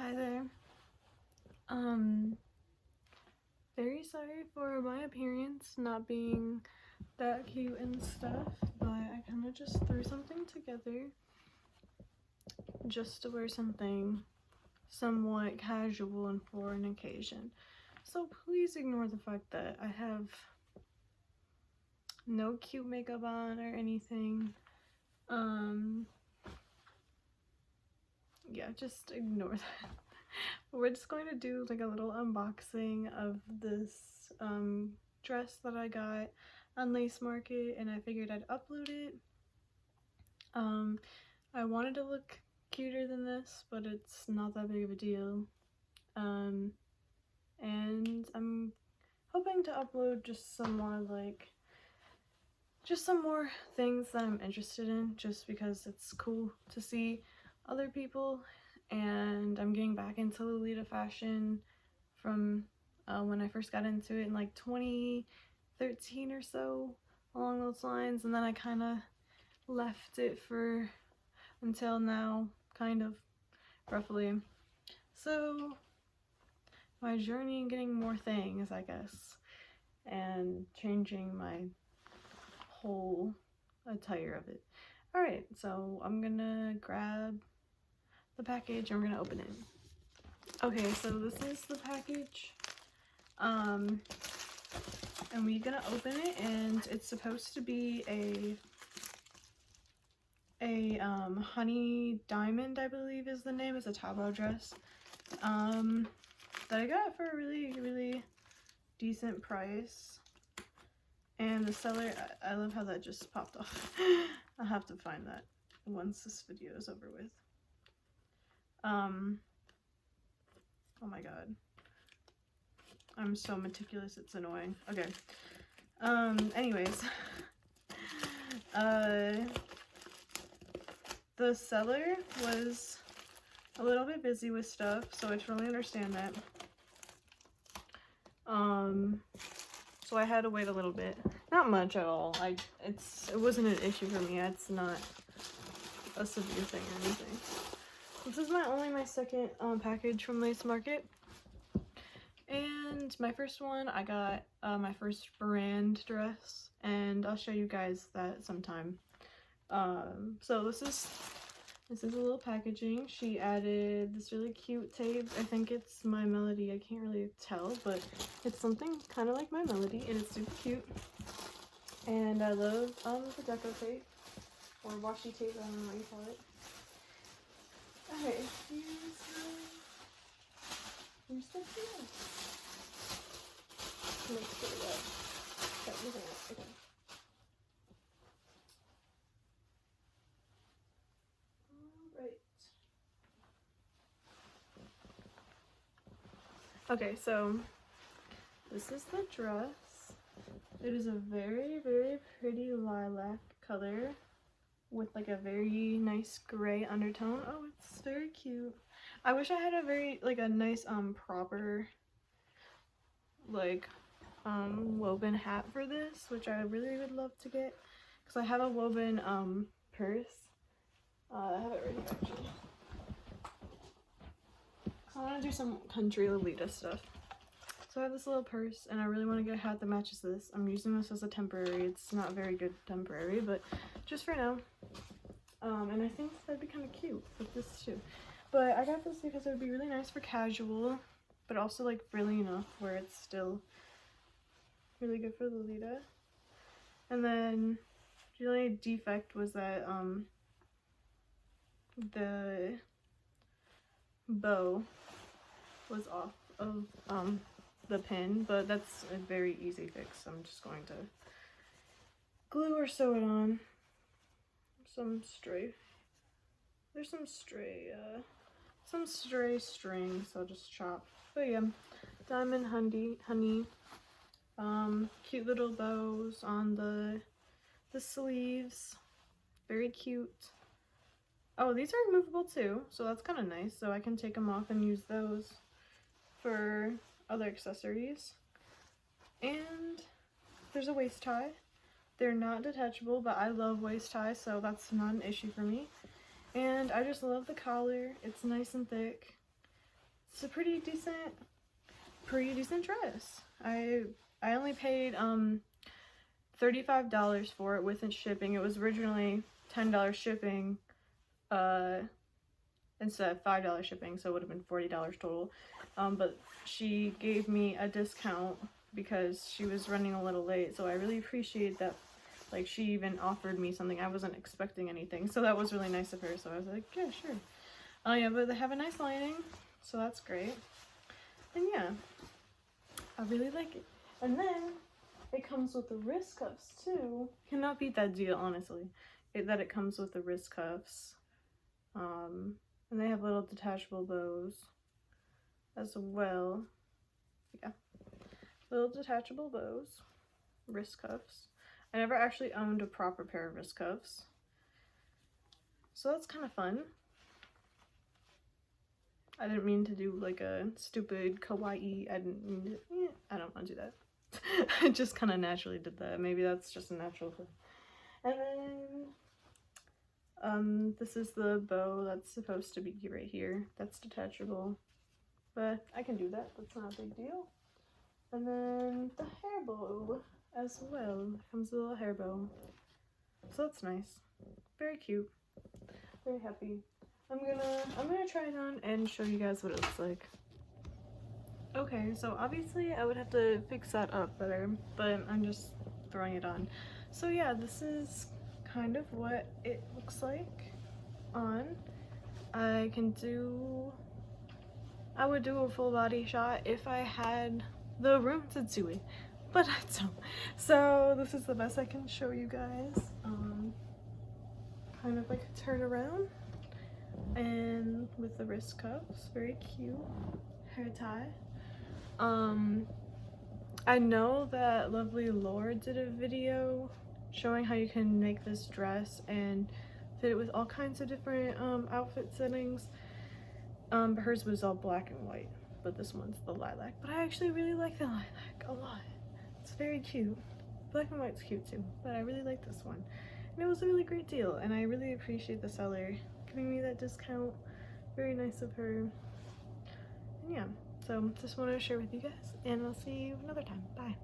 Hi there. Very sorry for my appearance not being that cute and stuff, but I kind of just threw something together just to wear something somewhat casual and for an occasion. So please ignore the fact that I have no cute makeup on or anything. Yeah, just ignore that. We're just going to do like a little unboxing of this dress that I got on Lace Market, and I figured I'd upload it. I wanted to look cuter than this, but it's not that big of a deal. And I'm hoping to upload just some more things that I'm interested in, just because it's cool to see other people. And I'm getting back into Lolita fashion from when I first got into it in like 2013 or so, along those lines, and then I kind of left it for until now, kind of, roughly. So my journey in getting more things, I guess, and changing my whole attire of it. Alright, so I'm gonna grab the package and we're gonna open it. Okay, so this is the package. And we're gonna open it, and it's supposed to be a honey diamond, I believe is the name. It's a Tabo dress that I got for a really decent price. And the seller, I love how that just popped off. I'll have to find that once this video is over with. Oh my god, I'm so meticulous, it's annoying. Okay, anyways, the seller was a little bit busy with stuff, so I totally understand that. So I had to wait a little bit. Not much at all. It wasn't an issue for me. It's not a severe thing or anything. This is my second package from Lace Market. And my first one, I got my first brand dress, and I'll show you guys that sometime. So this is a little packaging. She added this really cute tape. I think it's My Melody. I can't really tell, but it's something kind of like My Melody, and it's super cute. And I love the deco tape, or washi tape, I don't know what you call it. Okay, here's the dress. Make sure that wasn't it. Okay. Okay, so this is the dress. It is a very pretty lilac color with like a very nice gray undertone. Oh, it's very cute. I wish I had a nice proper woven hat for this, which I really would love to get, because I have a woven purse. I have it right here actually. I want to do some country Lolita stuff. So I have this little purse, and I really want to get a hat that matches this. I'm using this as a temporary. It's not very good temporary, but just for now. And I think that'd be kind of cute with this too. But I got this because it would be really nice for casual, but also like frilly enough where it's still really good for Lolita. And then the only defect was that the bow was off of the pin, but that's a very easy fix. I'm just going to glue or sew it on. There's some stray strings, so I'll just chop. But yeah, diamond honey, cute little bows on the sleeves, very cute. Oh, these are removable too, so that's kind of nice. So I can take them off and use those for other accessories. And there's a waist tie. They're not detachable, but I love waist ties, so that's not an issue for me. And I just love the collar. It's nice and thick. it's a pretty decent dress. I only paid $35 for it with shipping. It was originally $10 shipping instead of $5 shipping, so it would have been $40 total. But she gave me a discount because she was running a little late, so I really appreciate that. Like, she even offered me something. I wasn't expecting anything, so that was really nice of her. So I was like, yeah, sure. Oh yeah, but they have a nice lining, so that's great. And yeah, I really like it. And then it comes with the wrist cuffs too. Cannot beat that deal, honestly. That it comes with the wrist cuffs. And they have little detachable bows as well. Yeah, little detachable bows, wrist cuffs. I never actually owned a proper pair of wrist cuffs, so that's kind of fun. I didn't mean to do like a stupid kawaii. I didn't mean to. I don't want to do that. I just kind of naturally did that. Maybe that's just a natural thing. And then this is the bow that's supposed to be right here. That's detachable, but I can do that. That's not a big deal. And then the hair bow as well. Comes with a little hair bow. So that's nice. Very cute. Very happy. I'm gonna try it on and show you guys what it looks like. Okay, so obviously I would have to fix that up better, but I'm just throwing it on. So yeah, this is kind of what it looks like on. I would do a full body shot if I had the room to do it, but I don't. So this is the best I can show you guys. Kind of like a turn around, and with the wrist cuffs, very cute. Hair tie. I know that lovely Lord did a video showing how you can make this dress and fit it with all kinds of different outfit settings. But hers was all black and white, but this one's the lilac. But I actually really like the lilac a lot. It's very cute. Black and white's cute too, but I really like this one. And it was a really great deal, and I really appreciate the seller giving me that discount. Very nice of her. And yeah, so just wanted to share with you guys, and I'll see you another time. Bye.